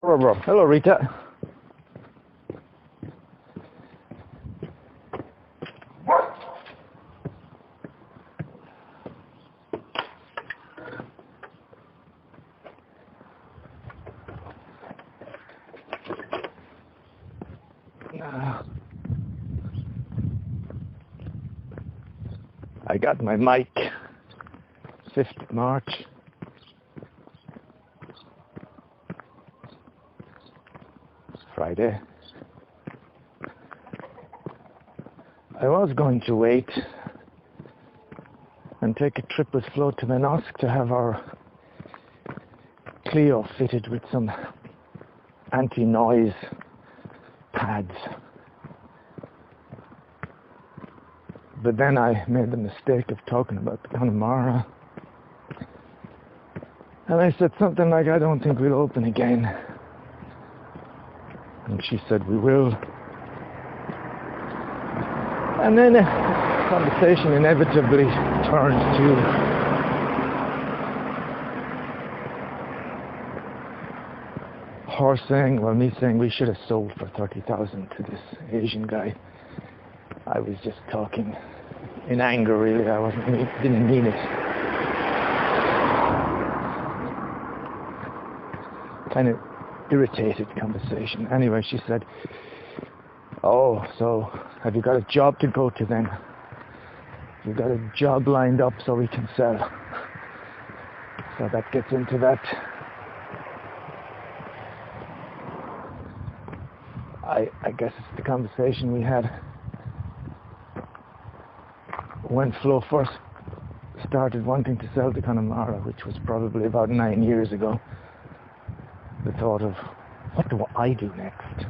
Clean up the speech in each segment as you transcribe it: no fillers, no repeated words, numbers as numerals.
Hello, Rita. I got my mic. 5th March. Friday. I was going to wait and take a trip with Flo to Manosque to have our Clio fitted with some anti-noise pads. But then I made the mistake of talking about the Connemara. And I said something like, I don't think we'll open again. And she said, we will. And then the conversation inevitably turned to her saying, well, me saying we should have sold for 30,000 to this Asian guy. I was just talking in anger, really. Didn't mean it. Kind of irritated conversation. Anyway, she said, oh, so have you got a job to go to then? You got a job lined up so we can sell. So that gets into that. I guess it's the conversation we had when Flo first started wanting to sell the Connemara, which was probably about 9 years ago. The thought of, what do I do next?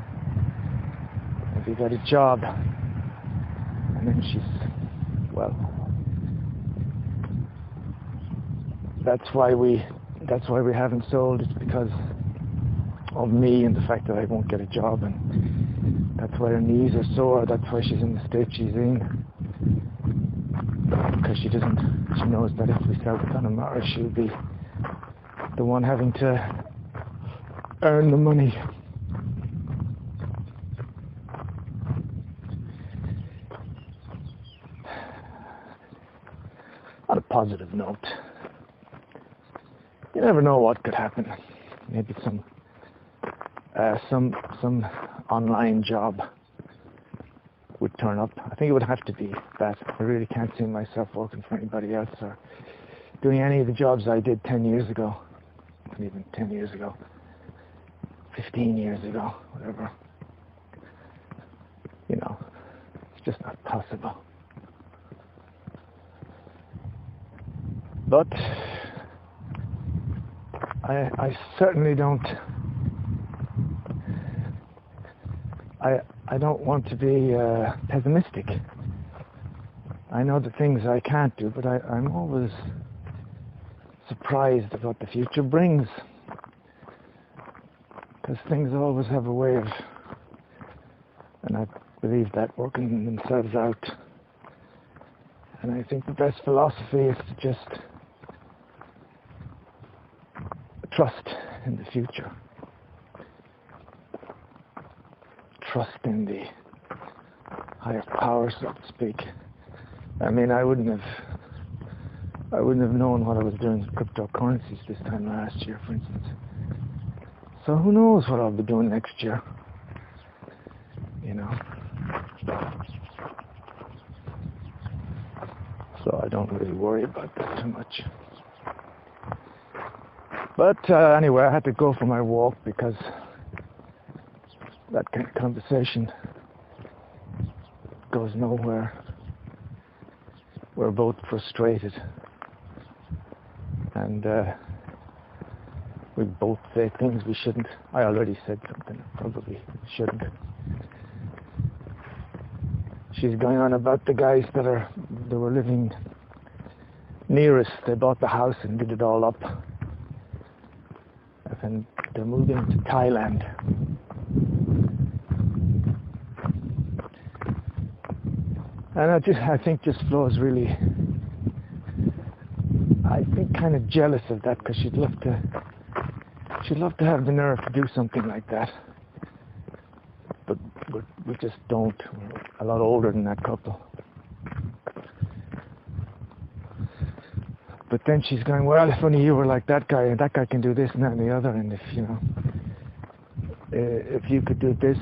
Have you got a job? And then she's, well, that's why we haven't sold. It's because of me and the fact that I won't get a job, and that's why her knees are sore. That's why she's in the state she's in. Because she knows that if we sell the Connemara, she'll be the one having to earn the money. On a positive note, you never know what could happen. Maybe some online job would turn up. I think it would have to be that. I really can't see myself working for anybody else or doing any of the jobs I did 10 years ago. Not even 10 years ago. 15 years ago, whatever. You know, it's just not possible. But I certainly don't. I don't want to be pessimistic. I know the things I can't do, but I'm always surprised at what the future brings. Because things always have a way of, and I believe that, working themselves out. And I think the best philosophy is to just trust in the future. Trust in the higher power, so to speak. I mean, I wouldn't have known what I was doing with cryptocurrencies this time last year, for instance. So who knows what I'll be doing next year, you know. So I don't really worry about that too much. But anyway, I had to go for my walk because that kind of conversation goes nowhere. We're both frustrated, and we both say things we shouldn't. I already said something I probably shouldn't. She's going on about the guys that were living near us. They bought the house and did it all up, and they're moving to Thailand. And I think just Flo is really, I think, kind of jealous of that, because she'd love She'd love to have the nerve to do something like that. But we just don't. We're a lot older than that couple. But then she's going, well, if only you were like that guy, and that guy can do this and that and the other, and if, you know, if you could do this.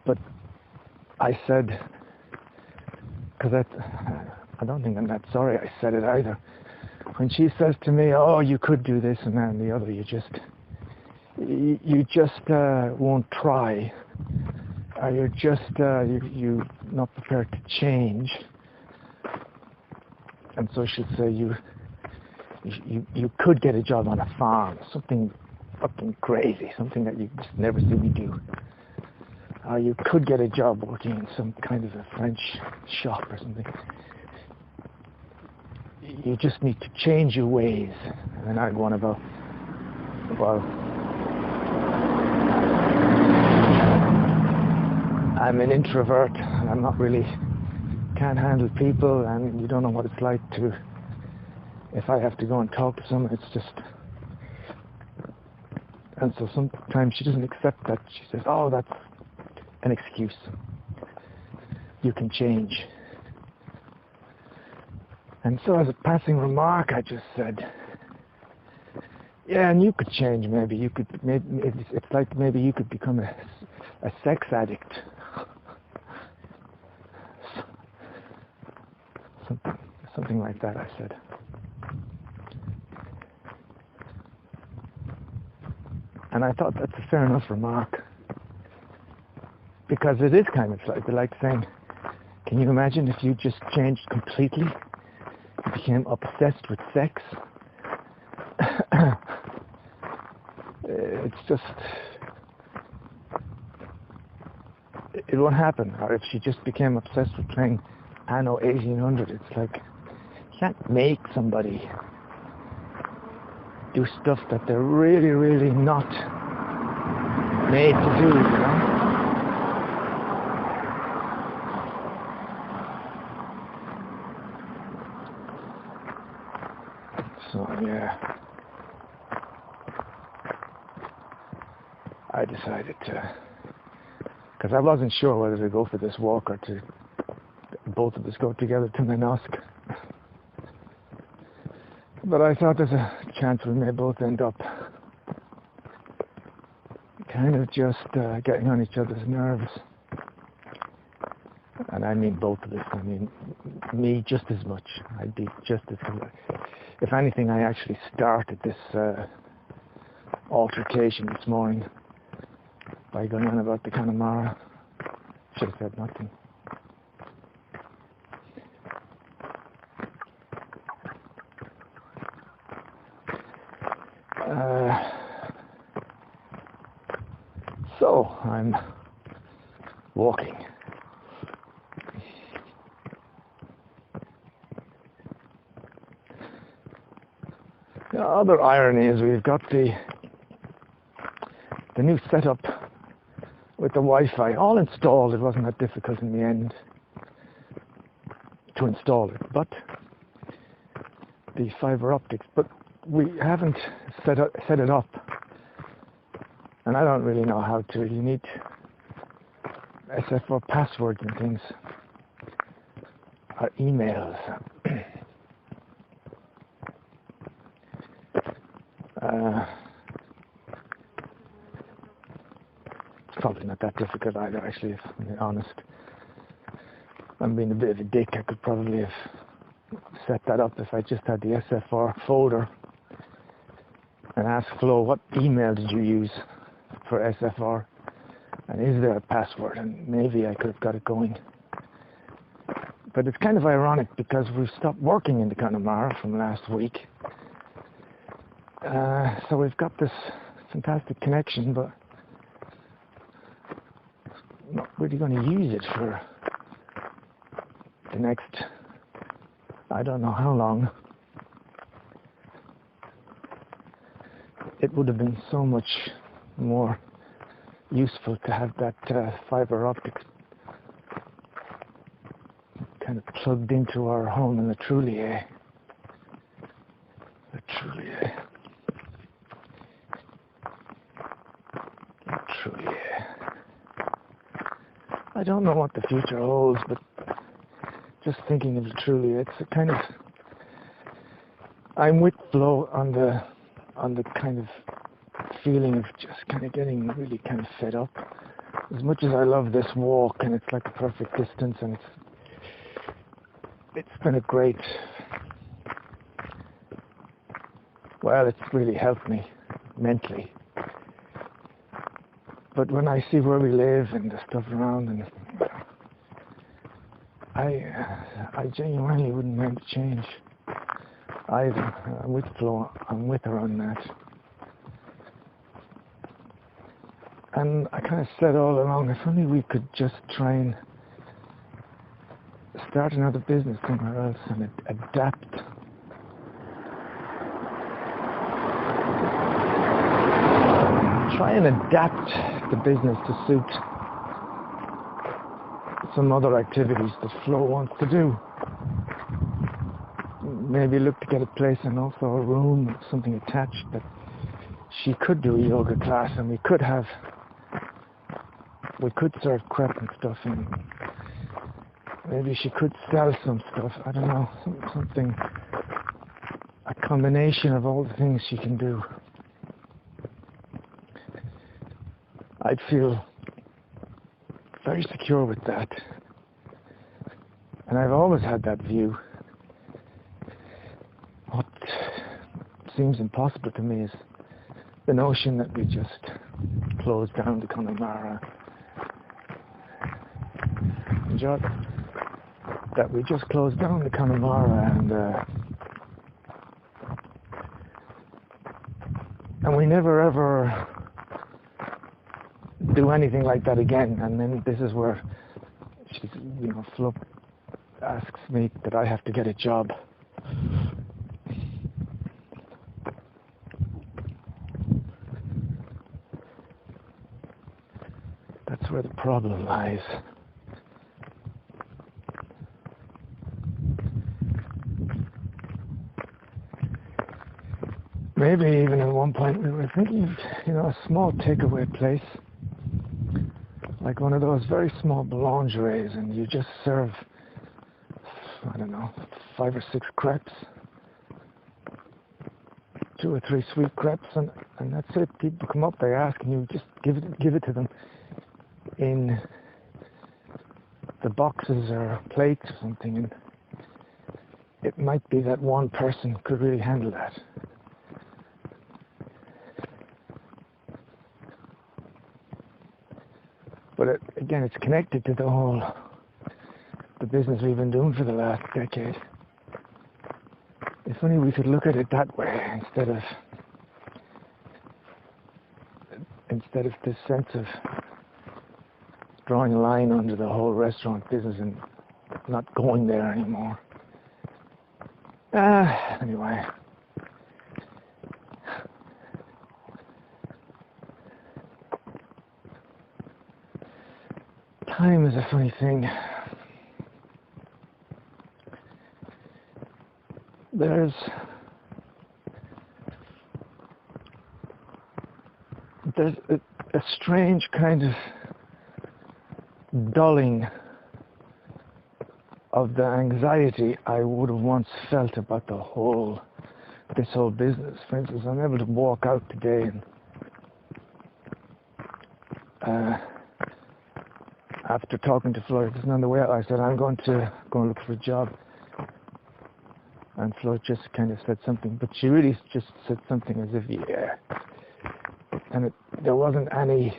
But I said, because I don't think I'm that sorry I said it either. When she says to me, oh, you could do this and that and the other, you just won't try, or you're not prepared to change. And so she'd say, you could get a job on a farm, something fucking crazy, something that you just never see me do. Or you could get a job working in some kind of a French shop or something. You just need to change your ways. And then I'd go on about, well, I'm an introvert and I'm not really, can't handle people, and you don't know what it's like to, if I have to go and talk to someone, it's just, and so sometimes she doesn't accept that. She says, oh, that's an excuse. You can change. And so as a passing remark, I just said, yeah, and you could change, maybe. You could, maybe, it's like maybe you could become a sex addict. Something like that, I said. And I thought that's a fair enough remark. Because it is kind of like saying, can you imagine if you just changed completely? You became obsessed with sex? It's just, it won't happen. Or if she just became obsessed with playing Anno 1800, it's like, you can't make somebody do stuff that they're really, really not made to do, you know? So, yeah. I decided to, because I wasn't sure whether to go for this walk or to both of us go together to Manosque. But I thought there's a chance we may both end up kind of just getting on each other's nerves. And I mean both of us. I mean me just as much. I'd be just as, if anything, I actually started this altercation this morning by going on about the Connemara. Should have said nothing. So I'm walking. The other irony is we've got the new setup with the Wi-Fi all installed. It wasn't that difficult in the end to install it, but the fiber optics, but we haven't set it up, and I don't really know how to. You need SFR passwords and things, or emails. It's probably not that difficult either, actually, if I'm being honest. I'm being a bit of a dick. I could probably have set that up if I just had the SFR folder and asked Flo, what email did you use for SFR? And is there a password? And maybe I could have got it going. But it's kind of ironic because we've stopped working in the Connemara from last week. So we've got this fantastic connection, but not really going to use it for the next, I don't know how long. It would have been so much more useful to have that fiber optic kind of plugged into our home in the Trullier. truly. I don't know what the future holds, but just thinking of it truly, it's a kind of. I'm with Flo on the kind of feeling of just kind of getting really kind of fed up. As much as I love this walk, and it's like a perfect distance, and it's been a great. Well, it's really helped me mentally. But when I see where we live and the stuff around, and I genuinely wouldn't mind a change either. I'm with Flo. I'm with her on that. And I kind of said all along, if only we could just try and start another business somewhere else and adapt. Try and adapt the business to suit some other activities that Flo wants to do. Maybe look to get a place and also a room, something attached that she could do a yoga class, and we could serve crepe and stuff, and maybe she could sell some stuff. I don't know, something, a combination of all the things she can do. I'd feel very secure with that. And I've always had that view. What seems impossible to me is the notion that we just close down the Connemara. That we just close down the Connemara and we never ever do anything like that again. And then this is where she's, Flo asks me that I have to get a job. That's where the problem lies. Maybe even at one point we were thinking of, a small takeaway place, like one of those very small boulangeries, and you just serve, 5 or 6 crepes, 2 or 3 sweet crepes, and that's it. People come up, they ask, and you just give it to them in the boxes or plates or something, and it might be that one person could really handle that. But again, it's connected to the business we've been doing for the last decade. If only we could look at it that way instead of this sense of drawing a line under the whole restaurant business and not going there anymore. Anyway. Time is a funny thing. There's a strange kind of dulling of the anxiety I would have once felt about this whole business. For instance, I'm able to walk out today and after talking to Flo, just on the way out, I said, I'm going to go and look for a job. And Flo just kind of said something, but she really just said something as if, yeah. And there wasn't any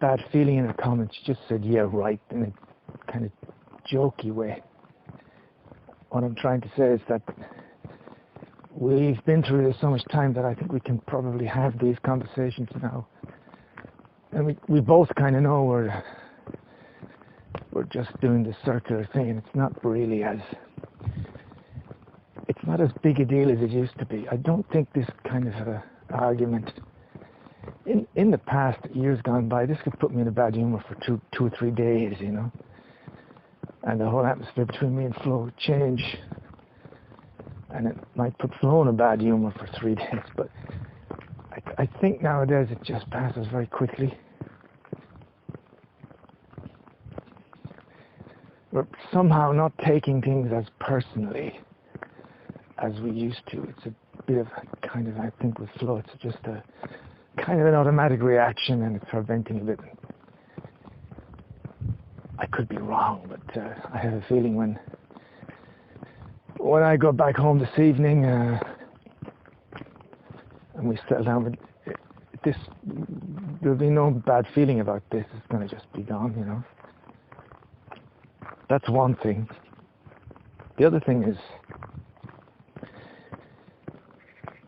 bad feeling in her comments. She just said, yeah, right, in a kind of jokey way. What I'm trying to say is that we've been through this so much time that I think we can probably have these conversations now. And we both kind of know we're just doing this circular thing, and it's not as big a deal as it used to be. I don't think this kind of argument in the past, years gone by, this could put me in a bad humor for two or 3 days, and the whole atmosphere between me and Flo would change, and it might put Flo in a bad humor for 3 days. But I I think nowadays it just passes very quickly. We're somehow not taking things as personally as we used to. It's a bit of a kind of, I think with flow, it's just a kind of an automatic reaction, and it's preventing a bit. I could be wrong, but I have a feeling when I go back home this evening and we settle down with this, there'll be no bad feeling about this. It's going to just be gone, you know. That's one thing. The other thing is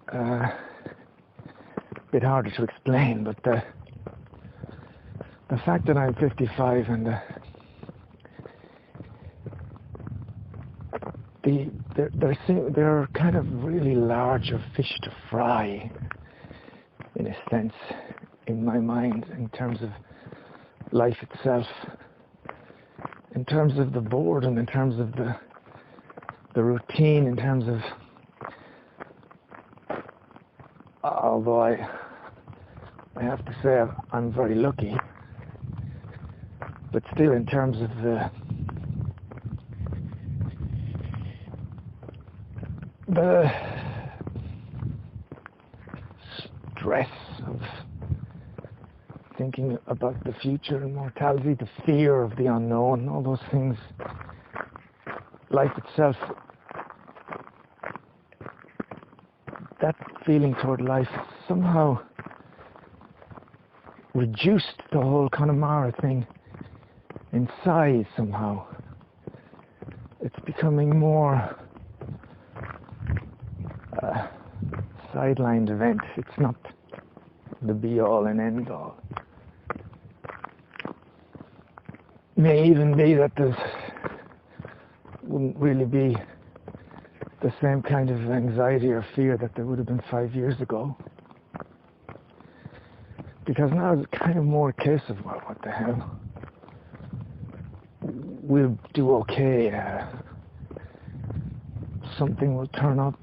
a bit harder to explain, but the fact that I'm 55 and they're kind of really larger fish to fry, in a sense, in my mind, in terms of life itself, in terms of the boredom, in terms of the routine, in terms of, although I have to say I'm very lucky, but still in terms of the stress of thinking about the future and mortality, the fear of the unknown, all those things, life itself, that feeling toward life somehow reduced the whole Connemara thing in size somehow. It's becoming more sidelined event. It's not the be-all and end-all. May even be that there wouldn't really be the same kind of anxiety or fear that there would have been 5 years ago. Because now it's kind of more a case of, well, what the hell? We'll do okay. Something will turn up.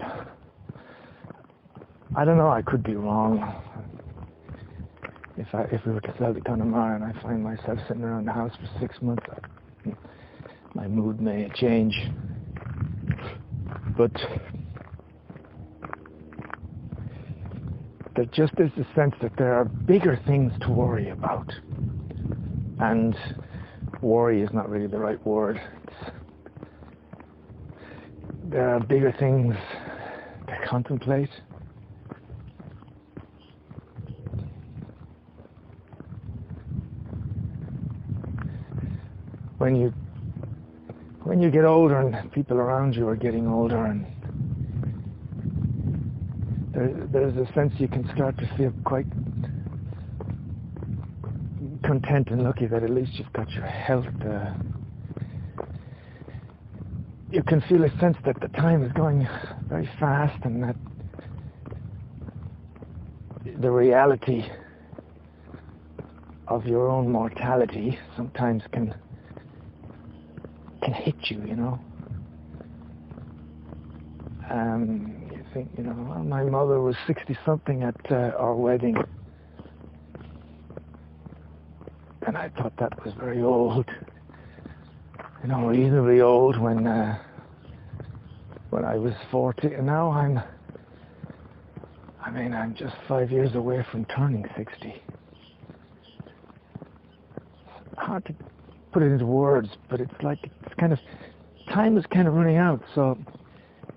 I don't know, I could be wrong. If we were to sell the Connemara and I find myself sitting around the house for 6 months, my mood may change. But there just is the sense that there are bigger things to worry about. And worry is not really the right word. There are bigger things to contemplate. When you get older and people around you are getting older, and there's a sense you can start to feel quite content and lucky that at least you've got your health. You can feel a sense that the time is going very fast, and that the reality of your own mortality sometimes can hit you, you know. You think, you know, well, my mother was 60-something at our wedding, and I thought that was very old, you know, reasonably old when I was 40, and now I'm just 5 years away from turning 60. Hard to put it into words, but it's like, it's kind of, time is kind of running out. So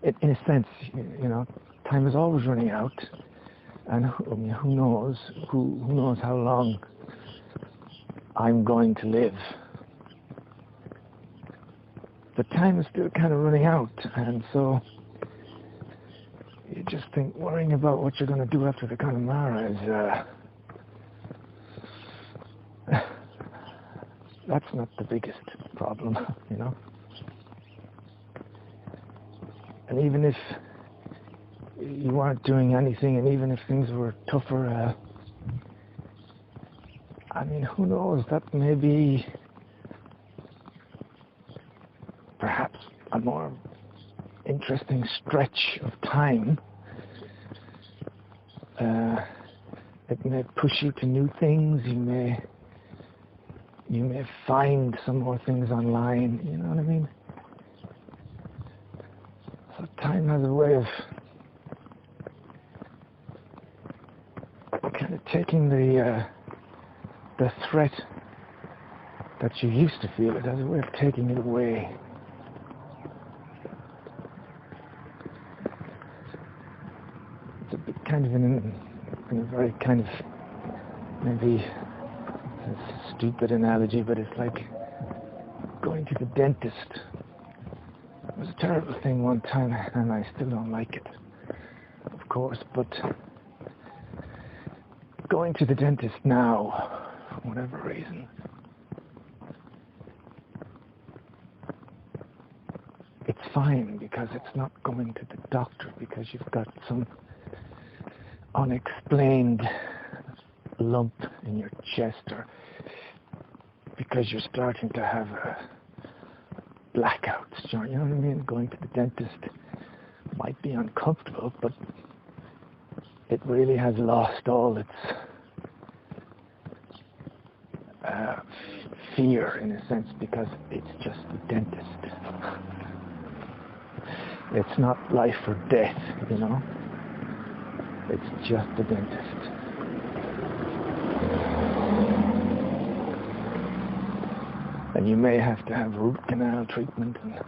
in a sense, you know, time is always running out, and who knows how long I'm going to live. But time is still kind of running out, and so you just think worrying about what you're going to do after the Connemara is that's not the biggest problem, you know. And even if you aren't doing anything, and even if things were tougher, I mean, who knows, that may be perhaps a more interesting stretch of time It may push you to new things. You may find some more things online. You know what I mean? So time has a way of kind of taking the threat that you used to feel. It has a way of taking it away. It's a bit kind of in a very kind of, maybe it's a stupid analogy, but it's like going to the dentist. It was a terrible thing one time, and I still don't like it, of course, but going to the dentist now, for whatever reason, it's fine because it's not going to the doctor because you've got some unexplained lump in your chest, or because you're starting to have blackouts. You know what I mean? Going to the dentist might be uncomfortable, but it really has lost all its fear, in a sense, because it's just the dentist. It's not life or death, you know? It's just the dentist. And you may have to have root canal treatment, and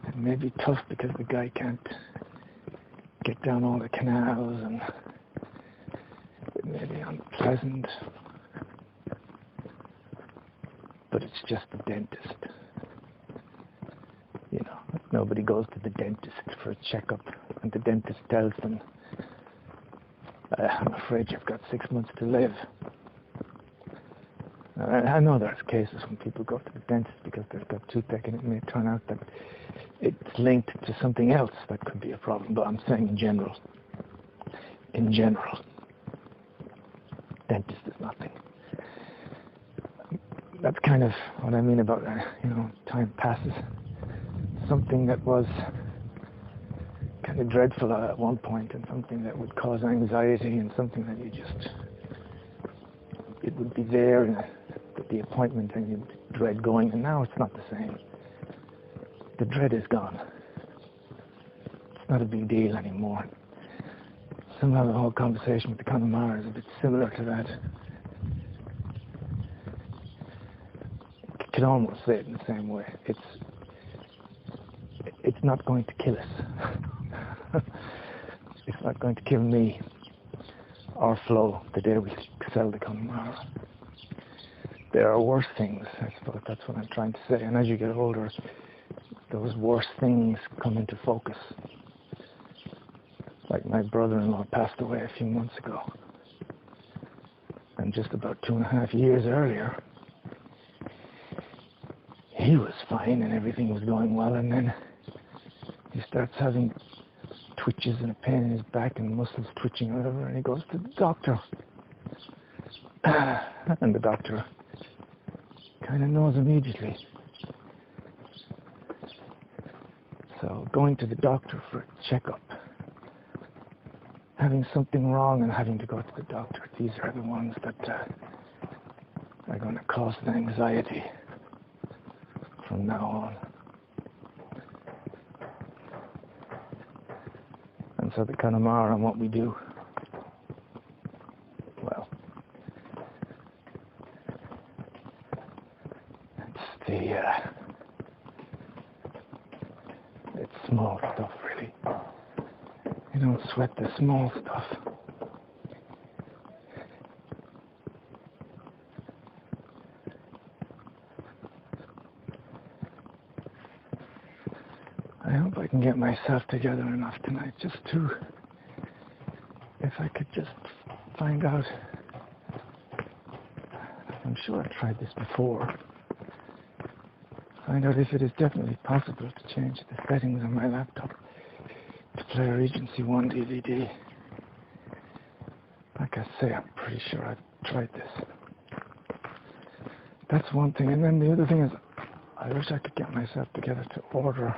it may be tough because the guy can't get down all the canals, and it may be unpleasant, but it's just the dentist. You know, nobody goes to the dentist for a checkup, and the dentist tells them, I'm afraid you've got 6 months to live. I know there's cases when people go to the dentist because they've got toothache, and it may turn out that it's linked to something else that could be a problem, but I'm saying in general, dentist is nothing. That's kind of what I mean about, you know, time passes. Something that was kind of dreadful at one point, and something that would cause anxiety, and something that you just, it would be there at the appointment and you'd dread going, and now it's not the same. The dread is gone. It's not a big deal anymore. Somehow the whole conversation with the Connemara is a bit similar to that. You could almost say it in the same way. It's not going to kill us. It's not going to kill me or Flo the day we sell the Connemara. There are worse things, I suppose. That's what I'm trying to say. And as you get older, those worse things come into focus. Like my brother-in-law passed away a few months ago. And just about 2.5 years earlier, he was fine and everything was going well, and then he starts having twitches and a pain in his back and muscles twitching or whatever, and he goes to the doctor. And the doctor kind of knows immediately. So going to the doctor for a checkup, having something wrong and having to go to the doctor, these are the ones that are going to cause the anxiety from now on. And so the Connemara and what we do, well, it's small stuff, really. You don't sweat the small stuff. I hope I can get myself together enough tonight just to, if I could just find out, I'm sure I've tried this before, find out if it is definitely possible to change the settings on my laptop to play a Regency 1 DVD. Like I say, I'm pretty sure I've tried this. That's one thing. And then the other thing is, I wish I could get myself together to order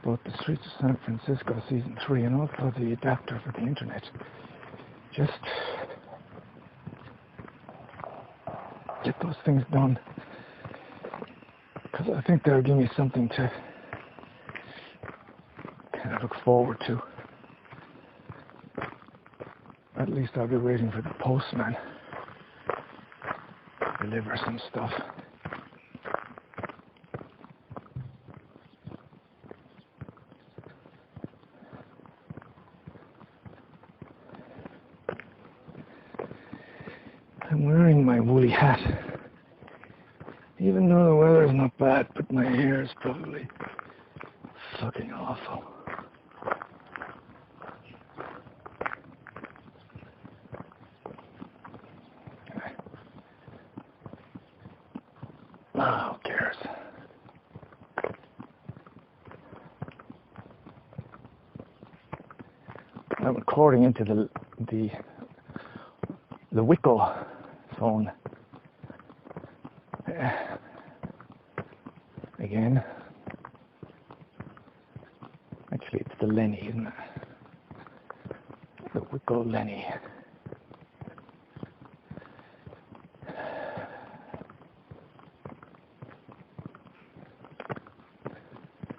both The Streets of San Francisco Season 3 and also the adapter for the internet. just get those things done, because I think they'll give me something to kind of look forward to. At least I'll be waiting for the postman to deliver some stuff. I'm wearing my woolly hat, even though the weather is not bad, but my hair is probably fucking awful. Oh, who cares? I'm recording into the Wickle phone. Again. Actually, it's the Lenny, isn't it? The Wickle Lenny.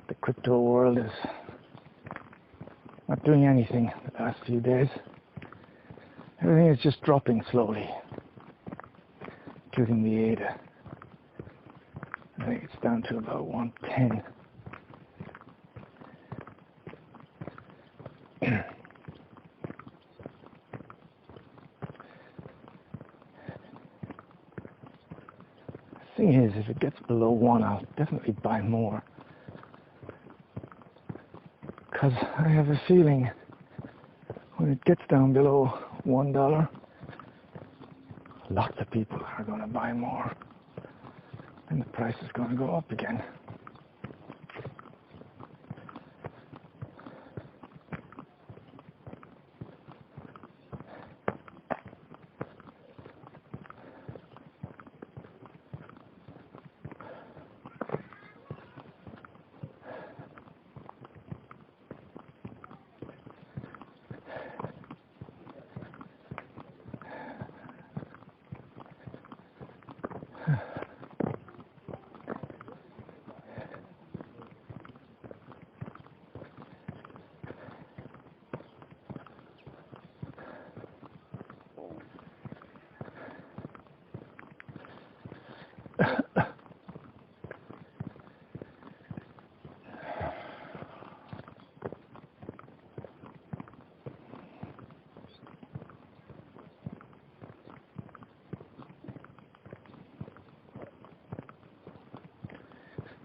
The crypto world is not doing anything the last few days. Everything is just dropping slowly, including the ADA. I think it's down to about 110. The thing is, if it gets below 1, I'll definitely buy more. Because I have a feeling when it gets down below $1, lots of people are going to buy more. And the price is going to go up again.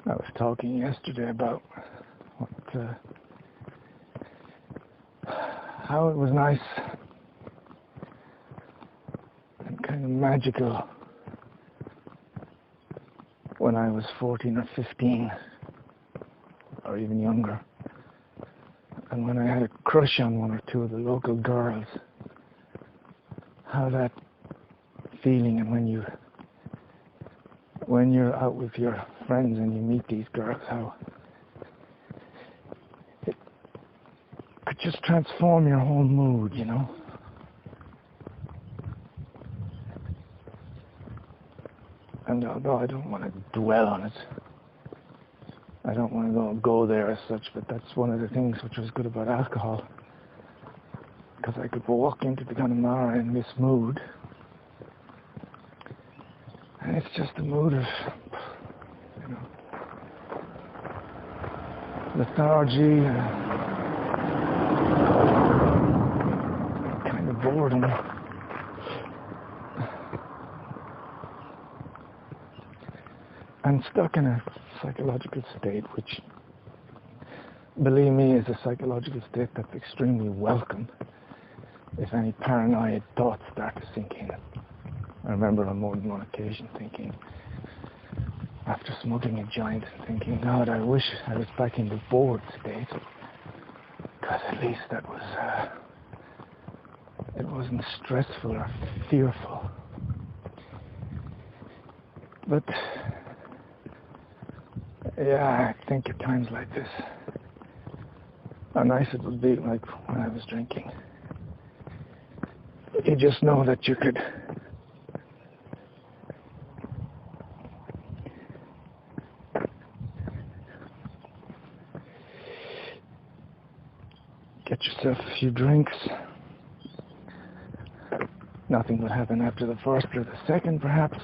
I was talking yesterday about how it was nice and kind of magical when I was 14 or 15 or even younger, and when I had a crush on one or two of the local girls, how that feeling, and when you're out with your friends and you meet these girls, how it could just transform your whole mood, you know. And although I don't want to dwell on it, I don't want to go there as such, but that's one of the things which was good about alcohol, because I could walk into the Connemara in this mood, and it's just a mood of, you know, lethargy, kind of boredom. I'm stuck in a psychological state which, believe me, is a psychological state that's extremely welcome if any paranoid thoughts start to sink in. I remember on more than one occasion thinking, after smoking a joint, thinking, God, I wish I was back in the bored state, because at least that was, it wasn't stressful or fearful. But yeah, I think at times like this, how nice it would be like when I was drinking. you just know that you could get yourself a few drinks. Nothing would happen after the first or the second, perhaps.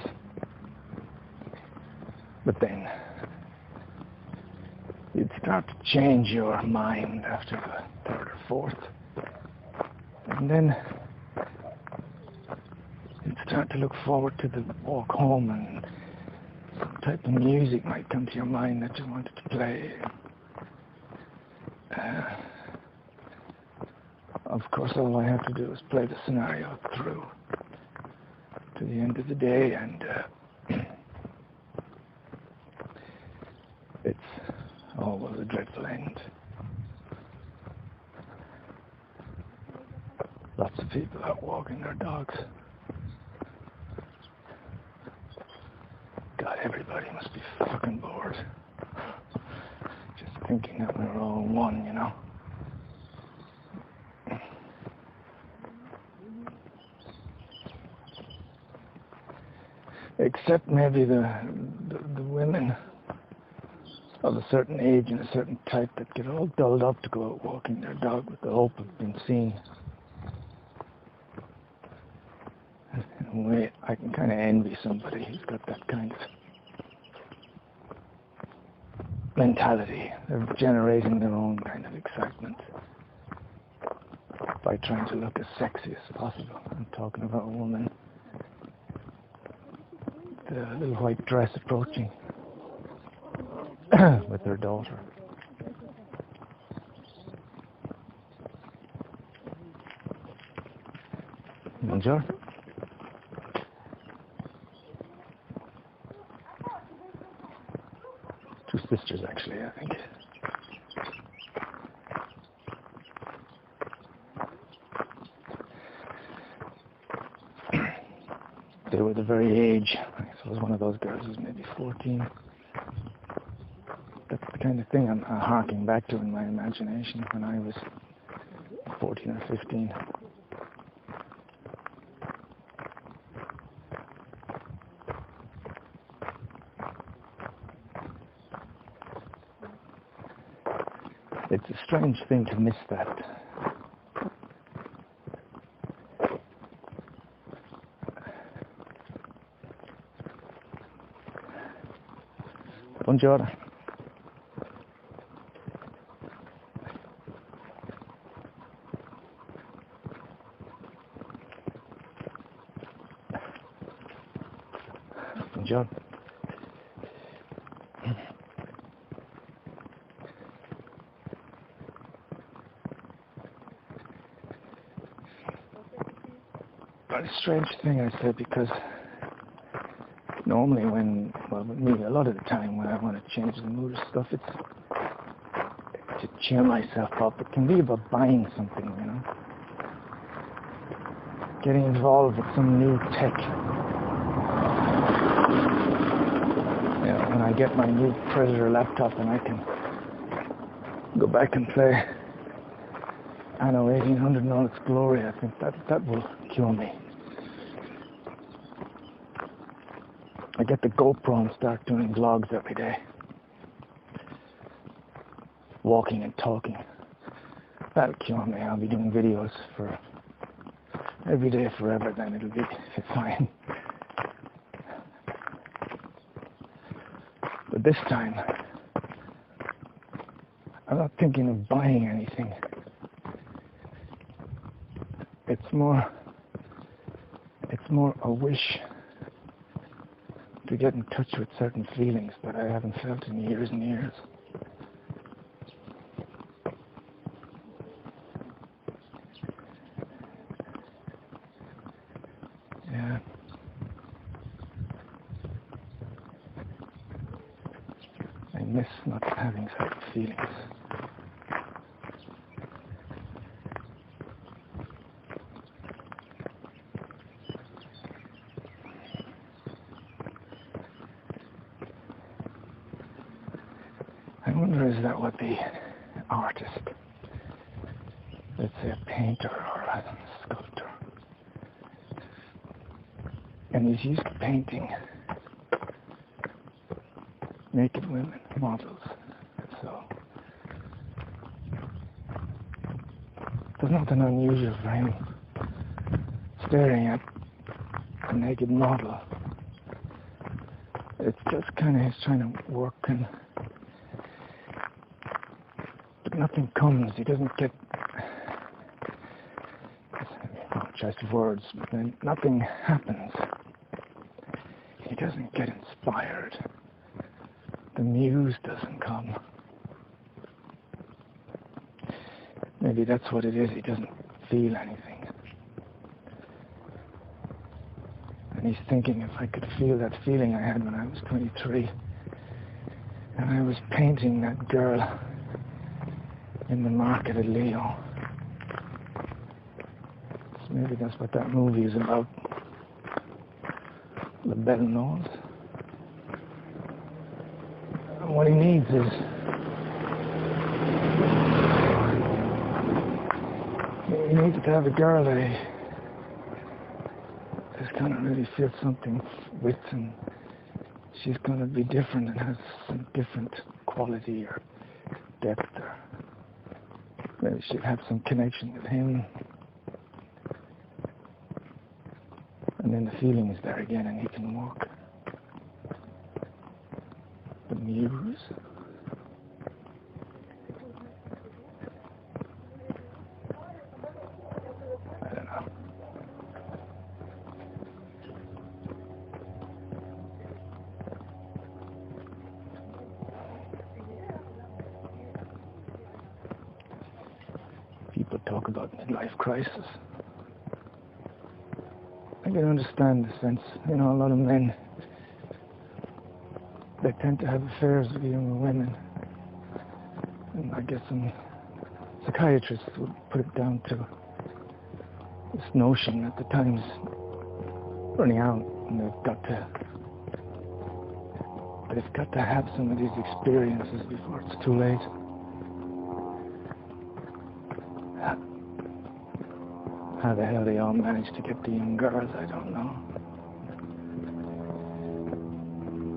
But then you'd start to change your mind after the third or fourth. And then you'd start to look forward to the walk home, and some type of music might come to your mind that you wanted to play. Of course, all I have to do is play the scenario through to the end of the day, and it's always a dreadful end. Lots of people out walking their dogs. God, everybody must be fucking bored. Just thinking that we're all one, you know. Except maybe the women of a certain age and a certain type that get all dulled up to go out walking their dog with the hope of being seen. In a way, I can kind of envy somebody who's got that kind of mentality. They're generating their own kind of excitement by trying to look as sexy as possible. I'm talking about a woman, the little white dress approaching with her daughter. Bonjour. Two sisters, actually, I think. They were the very age. I suppose one of those girls was maybe 14. That's the kind of thing I'm harking back to in my imagination when I was 14 or 15. It's a strange thing to miss that. Buongiorno. Buongiorno. But a strange thing, I said, because normally with me, a lot of the time when I want to change the mood or stuff, it's to cheer myself up. It can be about buying something, you know. Getting involved with some new tech. You know, when I get my new Predator laptop and I can go back and play Anno 1800 in all its glory, I think that will cure me. I get the GoPro and start doing vlogs every day. Walking and talking. That'll cure me. I'll be doing videos for every day forever, then it'll be fine. But this time, I'm not thinking of buying anything. It's more a wish to get in touch with certain feelings that I haven't felt in years and years. Yeah. I miss not having certain feelings. I wonder, is that what the artist, let's say a painter or a sculptor, And he's used to painting naked women, models. So there's nothing unusual for him staring at a naked model. It's just kind of he's trying to work, and but nothing comes. He doesn't get choice of words, but then nothing happens. He doesn't get inspired. The muse doesn't come. Maybe that's what it is. He doesn't feel anything. And he's thinking, if I could feel that feeling I had when I was 23, and I was painting that girl in the market at Lyon. So maybe that's what that movie is about. La Belle Nose. And what he needs is he needs to have a girl that he just kind of really feels something with, and she's going to be different and has some different quality or depth, or maybe she'll have some connection with him, and then the feeling is there again and he can walk. The muse. I don't know. People talk about midlife crisis. I can understand the sense. You know, a lot of men, they tend to have affairs with younger women. And I guess some psychiatrists would put it down to this notion that the time's running out and they've got to have some of these experiences before it's too late. How the hell they all managed to get the young girls, I don't know.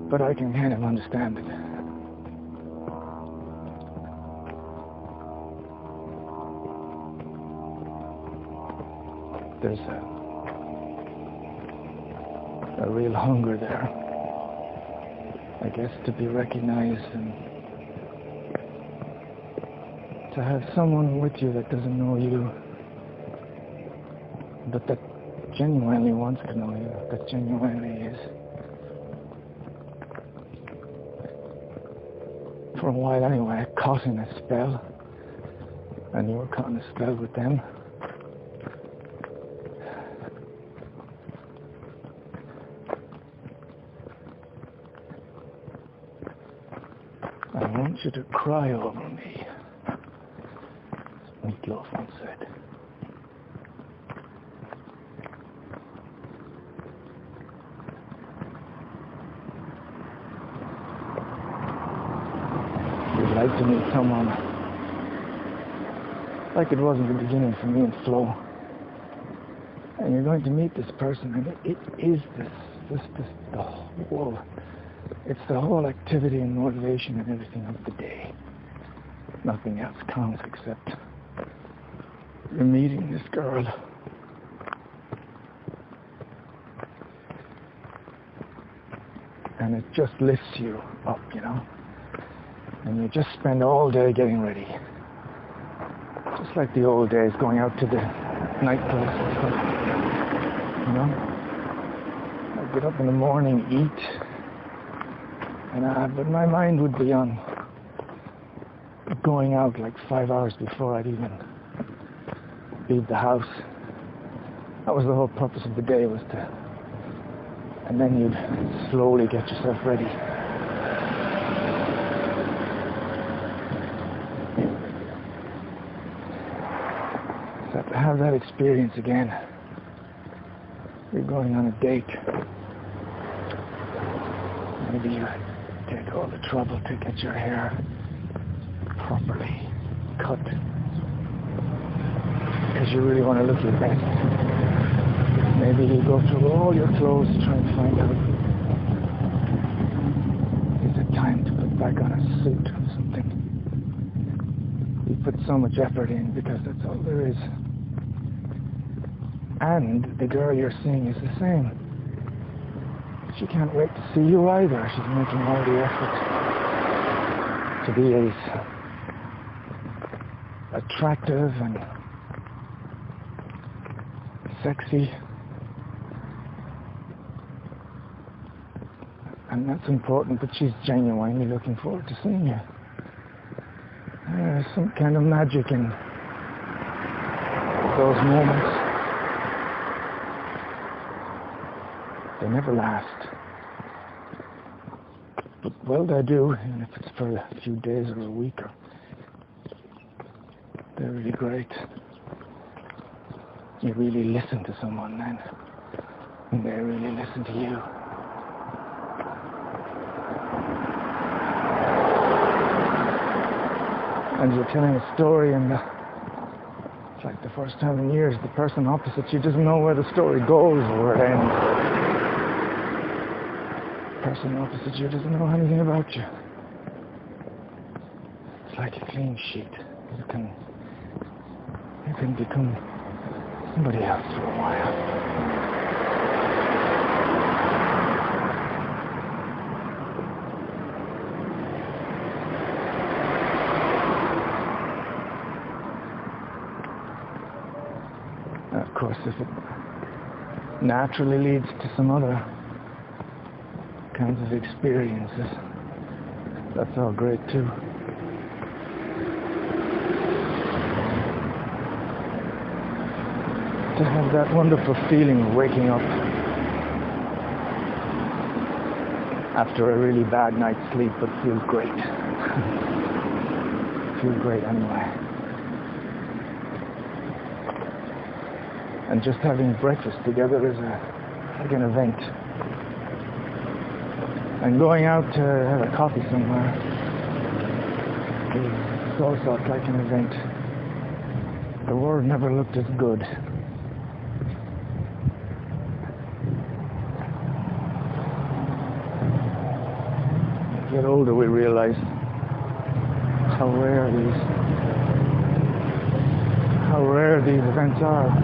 But I can kind of understand it. There's a real hunger there, I guess, to be recognized and to have someone with you that doesn't know you, but that genuinely wants to know you, that genuinely is, for a while anyway, caught in a spell, and you were caught in a spell with them. I want you to cry over me, Meatloaf once said. You'd like to meet someone like it was in the beginning for me and Flo. And you're going to meet this person, and it is it's the whole activity and motivation and everything of the day. Nothing else counts except you're meeting this girl. And it just lifts you up, you know. And you just spend all day getting ready. Just like the old days, going out to the nightclubs and stuff, you know. I'd get up in the morning, eat, but my mind would be on going out like 5 hours before I'd even leave the house. That was the whole purpose of the day, was to, and then you'd slowly get yourself ready. So to have that experience again, you're going on a date. Maybe you take all the trouble to get your hair properly cut, because you really want to look your best. Maybe you go through all your clothes to try and find out, is it time to put back on a suit or something? You put so much effort in because that's all there is. And the girl you're seeing is the same. She can't wait to see you either. She's making all the effort to be as attractive and sexy. And that's important, but she's genuinely looking forward to seeing you. There's some kind of magic in those moments. They never last. But well, they do, even if it's for a few days or a week. They're really great. You really listen to someone then, and they really listen to you. And you're telling a story, and it's like the first time in years, the person opposite you doesn't know where the story goes or where it ends. The person opposite you doesn't know anything about you. It's like a clean sheet. You can become somebody else for a while. Of course, if it naturally leads to some other kinds of experiences, that's all great too. To have that wonderful feeling of waking up after a really bad night's sleep, but feels great. Feels great anyway. And just having breakfast together is like an event. And going out to have a coffee somewhere is also like an event. The world never looked as good. As we get older, we realize how rare these events are.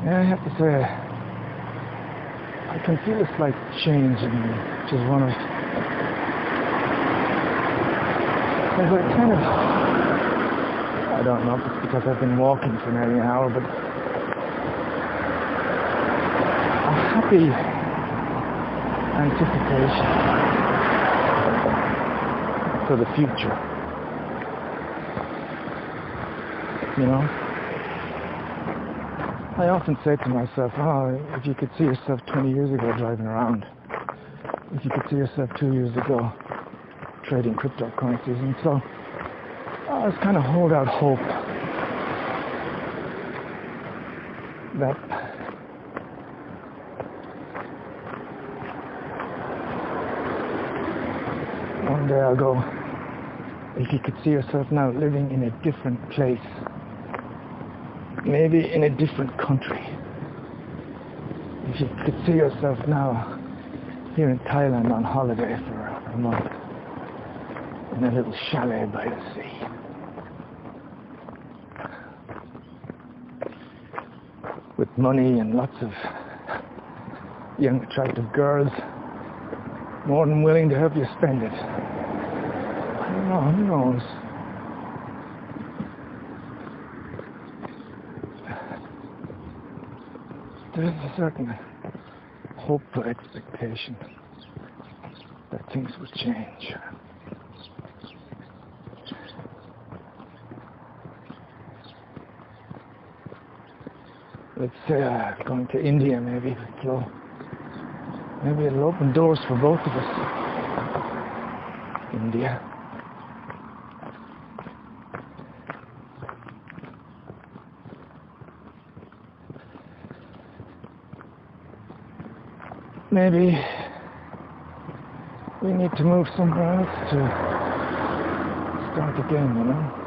Yeah, I have to say, I can feel a slight change in me, which is one of... There's a kind of... I don't know if it's because I've been walking for nearly an hour, but... a happy anticipation for the future. You know? I often say to myself, oh, if you could see yourself 20 years ago driving around, if you could see yourself 2 years ago trading cryptocurrencies, and so I was kind of hold out hope that one day I'll go, if you could see yourself now living in a different place, maybe in a different country. If you could see yourself now here in Thailand on holiday for a month in a little chalet by the sea. With money and lots of young attractive girls more than willing to help you spend it. I don't know, who knows? There's a certain hopeful expectation that things will change. Let's say going to India maybe it'll open doors for both of us. India. maybe we need to move somewhere else to start again, you know.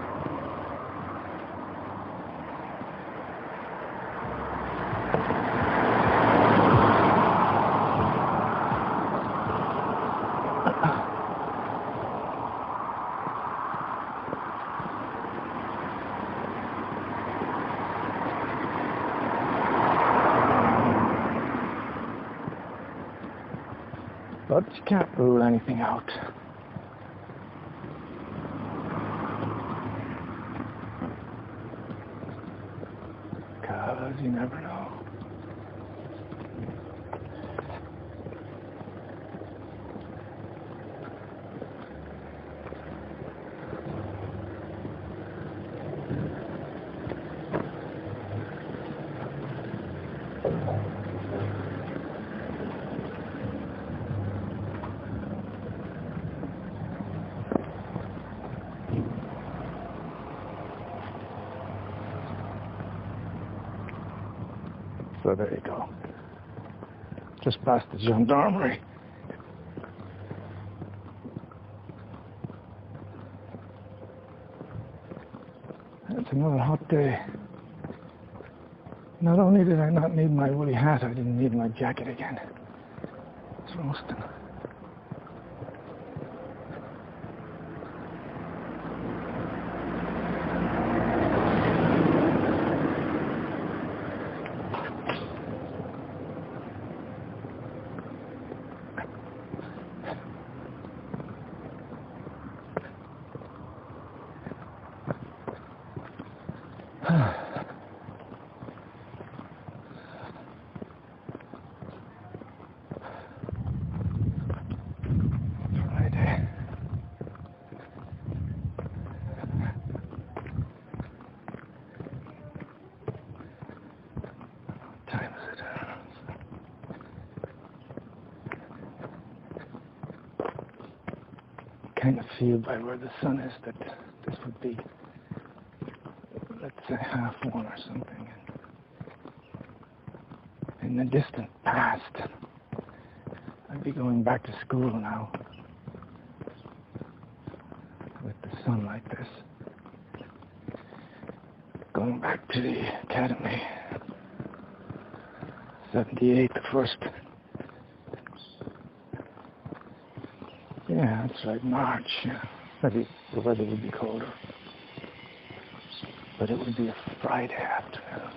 But you can't rule anything out. Because you never know. So there you go. Just past the gendarmerie. It's another hot day. Not only did I not need my woolly hat, I didn't need my jacket again. It's roasting. Friday. What time is it? I kind of feel by where the sun is that this would be, let's say, 1:30 or something. In the distant past, I'd be going back to school now with the sun like this. Going back to the academy. 78, the first. Yeah, that's right, March. Yeah. Maybe the weather would be colder. But it would be a Friday afternoon.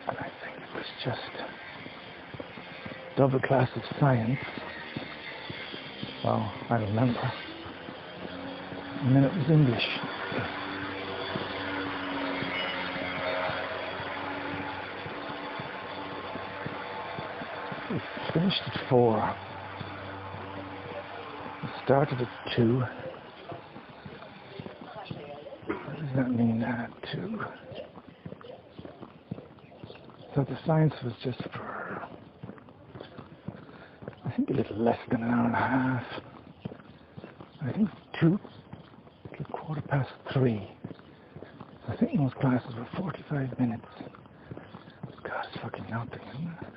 And I think it was just double class of science. Well, I remember. And then it was English. We finished at 4. We started at 2. What does that mean, 2? So the science was just for, I think, a little less than an hour and a half. I think 2 to 3:15. I think most classes were 45 minutes. God, it's fucking nothing, isn't it?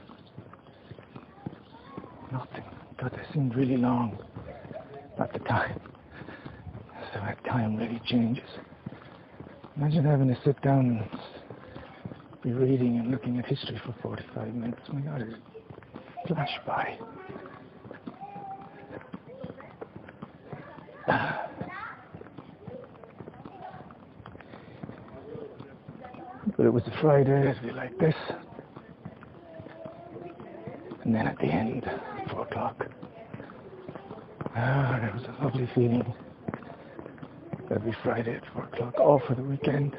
Nothing. God, they seemed really long at the time. So that time really changes. Imagine having to sit down and be reading and looking at history for 45 minutes. Oh my God, it flashed by. But it was a Friday, it'd be like this. And then at the end, 4 o'clock. Ah, that was a lovely feeling. Every Friday at 4 o'clock, all for the weekend.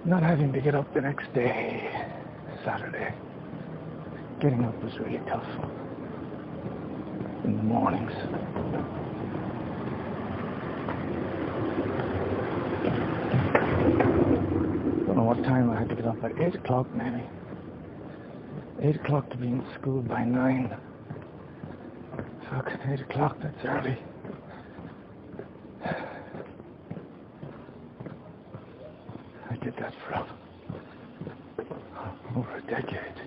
Not having to get up the next day, Saturday. Getting up was really tough in the mornings. Don't know what time I had to get up, at 8 o'clock maybe. 8 o'clock to be in school by 9. Fuck, 8 o'clock, that's early. I did that for over a decade.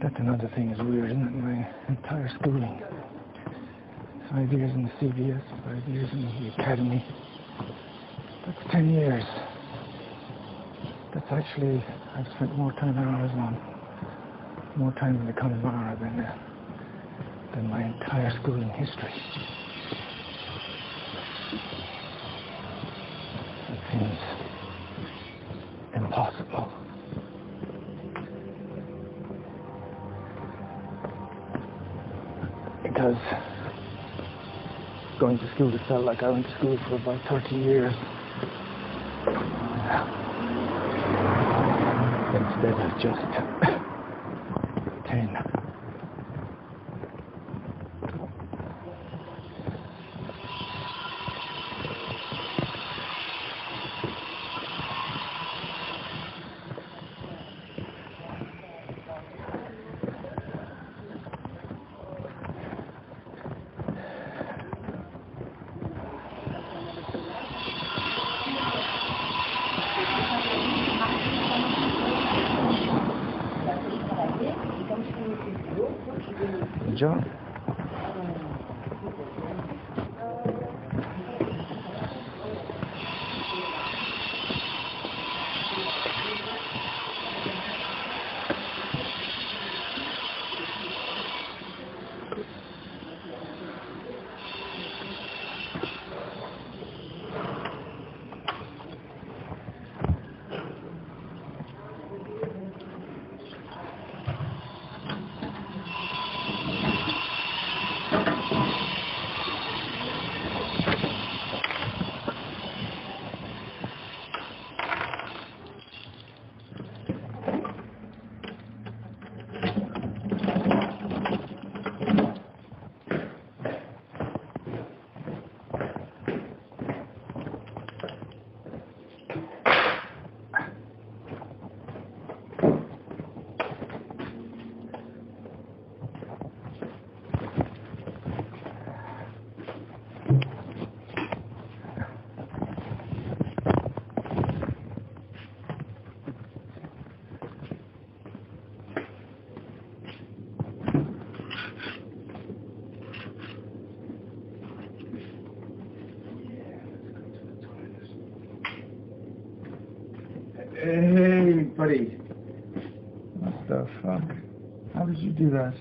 That's another thing is weird, isn't it? My entire schooling. 5 years in the CBS, 5 years in the academy. That's 10 years. That's actually, I've spent more time in the Connemara than my entire schooling history. It seems impossible. Because going to school, it felt like I went to school for about 30 years. Instead of just 10. John? Hey, buddy. What the fuck? How did you do that?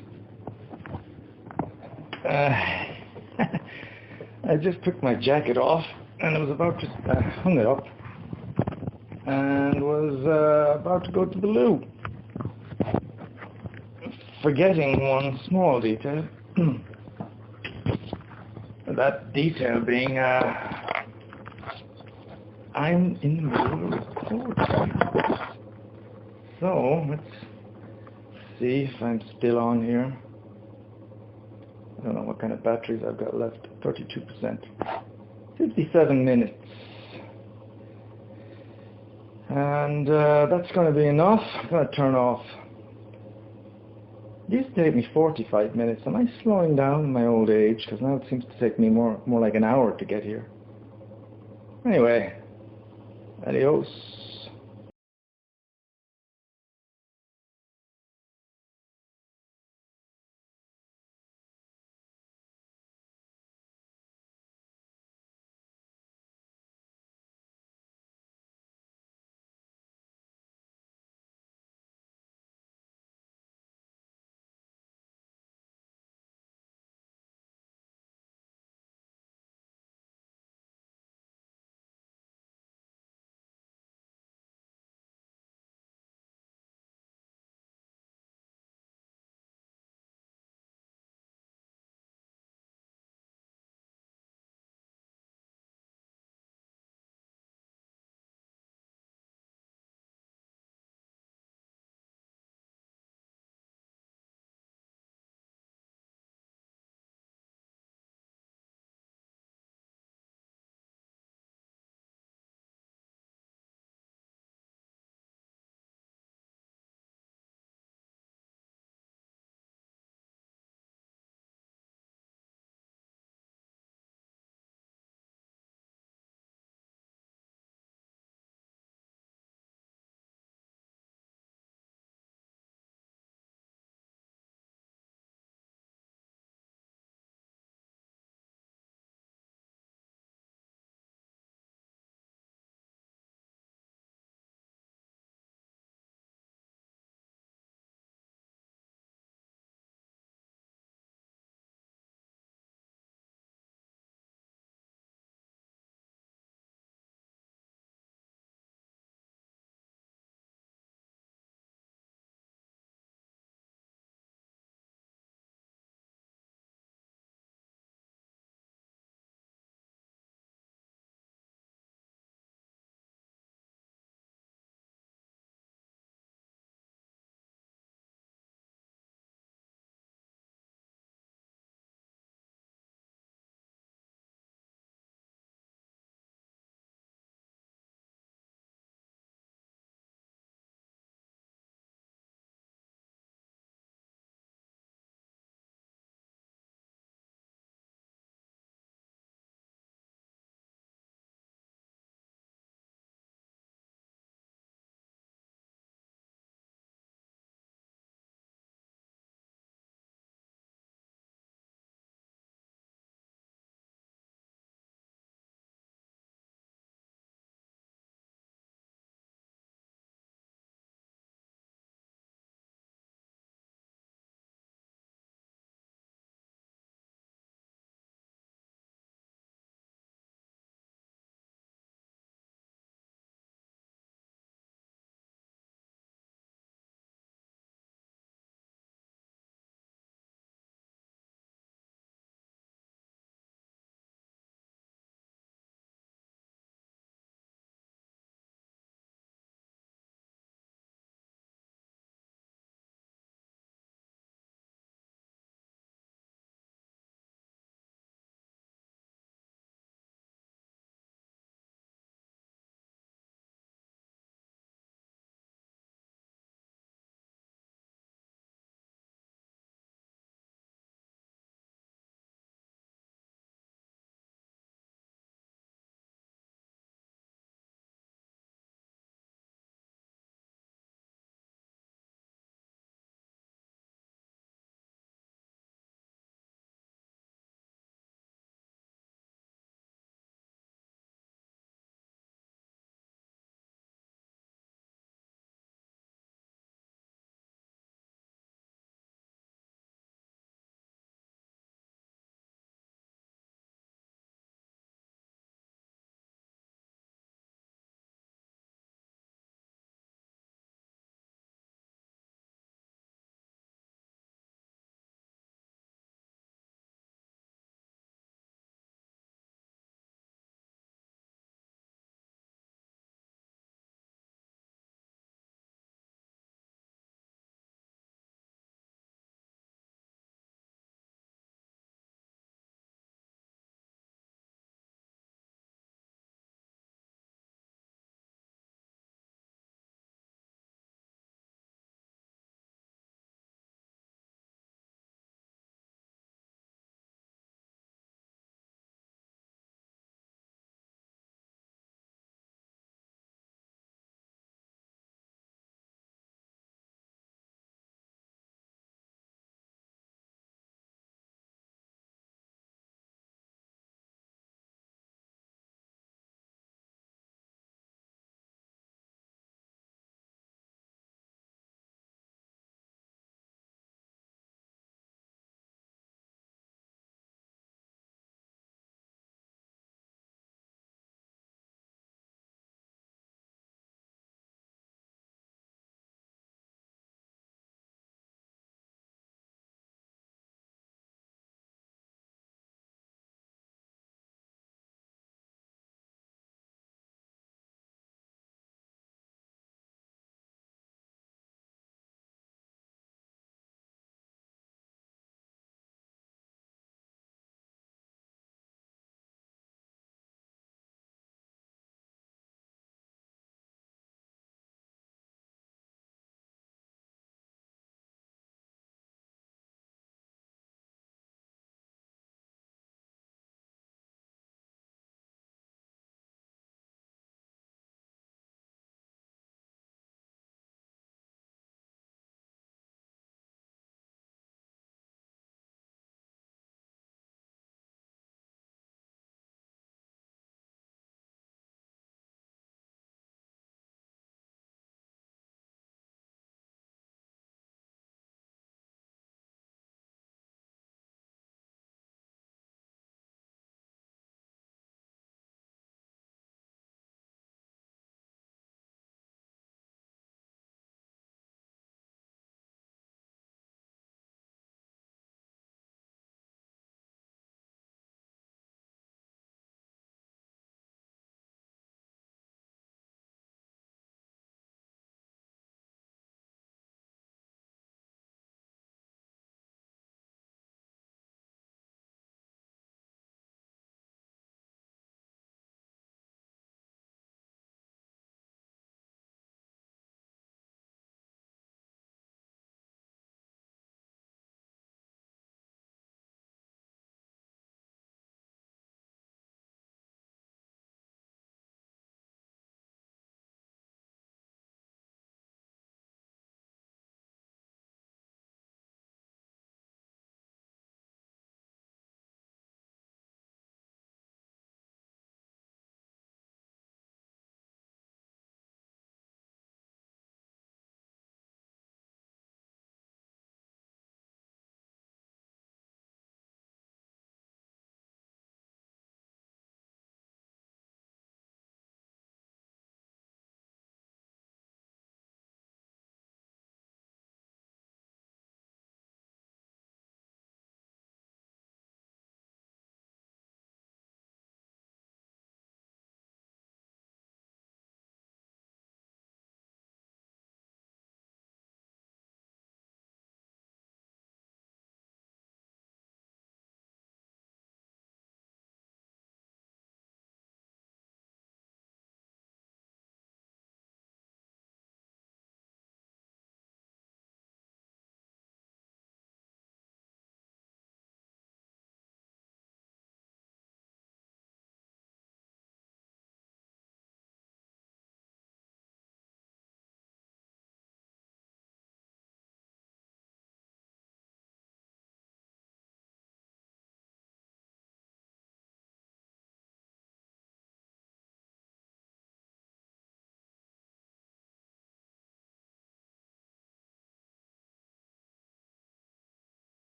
I just took my jacket off and I was about to hung it up and was about to go to the loo, forgetting one small detail. That detail being I'm in the middle of recording. So let's see if I'm still on here. I don't know what kind of batteries I've got left. 32%. 57 minutes. And that's going to be enough. I'm going to turn off. It used to take me 45 minutes. Am I slowing down in my old age? Because now it seems to take me more like an hour to get here. Anyway, adios.